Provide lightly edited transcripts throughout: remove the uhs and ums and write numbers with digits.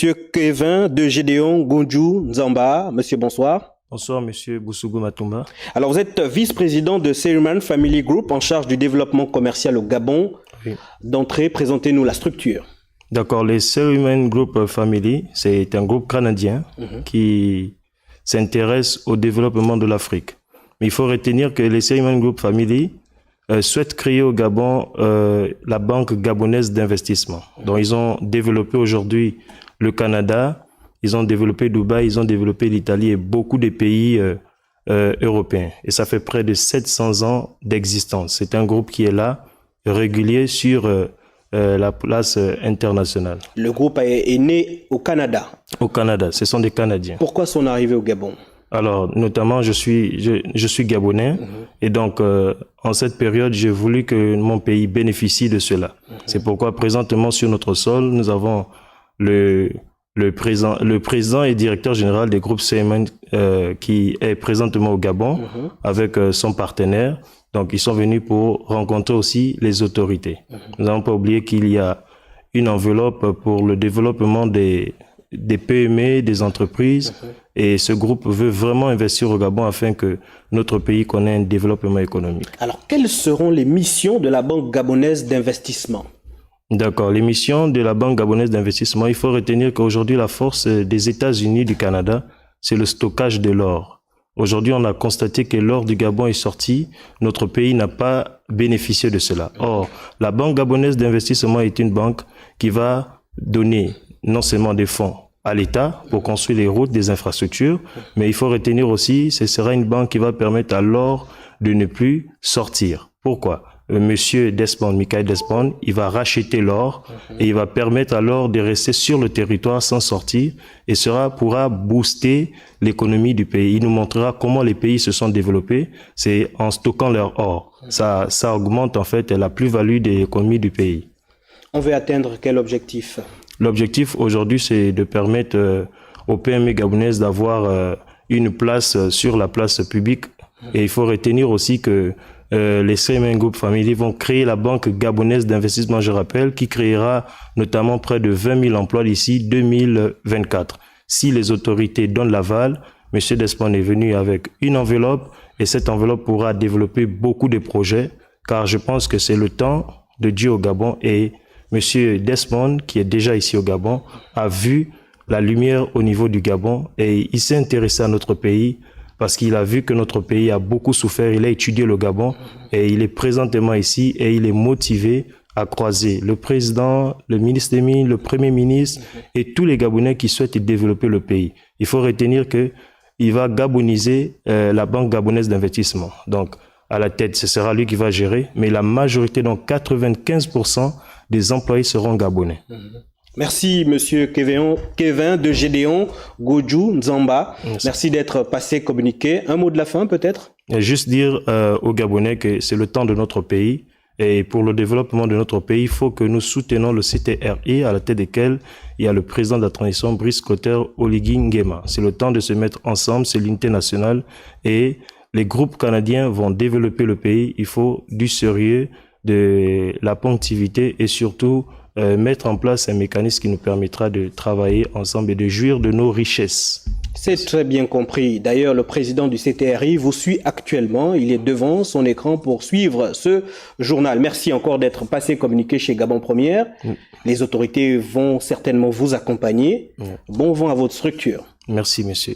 Monsieur Kevin de Gédéon Gondjou Nzamba. Monsieur, bonsoir. Bonsoir, Monsieur Boussougou Matumba. Alors, vous êtes vice-président de Seriman Family Group en charge du développement commercial au Gabon. Oui. D'entrée, présentez-nous la structure. D'accord, les Seriman Group Family, c'est un groupe canadien qui s'intéresse au développement de l'Afrique. Mais il faut retenir que les Seriman Group Family souhaitent créer au Gabon la Banque gabonaise d'investissement. Donc, ils ont développé aujourd'hui le Canada, ils ont développé Dubaï, ils ont développé l'Italie et beaucoup de pays européens. Et ça fait près de 700 ans d'existence. C'est un groupe qui est là, régulier sur la place internationale. Le groupe est né au Canada. Au Canada, ce sont des Canadiens. Pourquoi son arrivée au Gabon? Alors, notamment, je suis gabonais et donc, en cette période, j'ai voulu que mon pays bénéficie de cela. C'est pourquoi, présentement, sur notre sol, nous avons le président et directeur général des groupes Seriman qui est présentement au Gabon avec son partenaire. Donc, ils sont venus pour rencontrer aussi les autorités. Nous n'avons pas oublié qu'il y a une enveloppe pour le développement des PME, des entreprises, et ce groupe veut vraiment investir au Gabon afin que notre pays connaisse un développement économique. Alors, quelles seront les missions de la Banque gabonaise d'investissement? D'accord, les missions de la Banque gabonaise d'investissement, il faut retenir qu'aujourd'hui, la force des États-Unis du Canada, c'est le stockage de l'or. Aujourd'hui, on a constaté que l'or du Gabon est sorti, notre pays n'a pas bénéficié de cela. Or, la Banque gabonaise d'investissement est une banque qui va donner non seulement des fonds à l'État pour construire les routes, des infrastructures, mais il faut retenir aussi, ce sera une banque qui va permettre à l'or de ne plus sortir. Pourquoi? Monsieur Desmond, Michael Desmond, il va racheter l'or et il va permettre à l'or de rester sur le territoire sans sortir et pourra booster l'économie du pays. Il nous montrera comment les pays se sont développés, c'est en stockant leur or. Ça augmente en fait la plus-value de l'économie du pays. On veut atteindre quel objectif? L'objectif aujourd'hui, c'est de permettre aux PME gabonaises d'avoir une place sur la place publique. Et il faut retenir aussi que les Seriman Group Family vont créer la Banque gabonaise d'investissement, je rappelle, qui créera notamment près de 20 000 emplois d'ici 2024. Si les autorités donnent l'aval, M. Desmond est venu avec une enveloppe et cette enveloppe pourra développer beaucoup de projets, car je pense que c'est le temps de Dieu au Gabon et Monsieur Desmond, qui est déjà ici au Gabon, a vu la lumière au niveau du Gabon et il s'est intéressé à notre pays parce qu'il a vu que notre pays a beaucoup souffert. Il a étudié le Gabon et il est présentement ici et il est motivé à croiser le président, le ministre des Mines, le premier ministre et tous les Gabonais qui souhaitent développer le pays. Il faut retenir qu'il va gaboniser la Banque gabonaise d'investissement. Donc, à la tête, ce sera lui qui va gérer, mais la majorité, donc 95% des employés seront gabonais. Merci, Monsieur Kevin de Gédéon Gondjou Nzamba. Merci d'être passé communiqué. Un mot de la fin, peut-être? Juste dire aux Gabonais que c'est le temps de notre pays. Et pour le développement de notre pays, il faut que nous soutenons le CTRI, à la tête desquels il y a le président de la transition, Brice Clotaire Oligui Nguema. C'est le temps de se mettre ensemble, c'est l'unité nationale. Et les groupes canadiens vont développer le pays. Il faut du sérieux, de la ponctualité et surtout mettre en place un mécanisme qui nous permettra de travailler ensemble et de jouir de nos richesses. C'est très bien compris. D'ailleurs, le président du CTRI vous suit actuellement. Il est devant son écran pour suivre ce journal. Merci encore d'être passé communiqué chez Gabon Première. Les autorités vont certainement vous accompagner. Bon vent à votre structure. Merci, monsieur.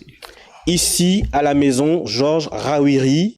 Ici, à la maison, Georges Rawiri.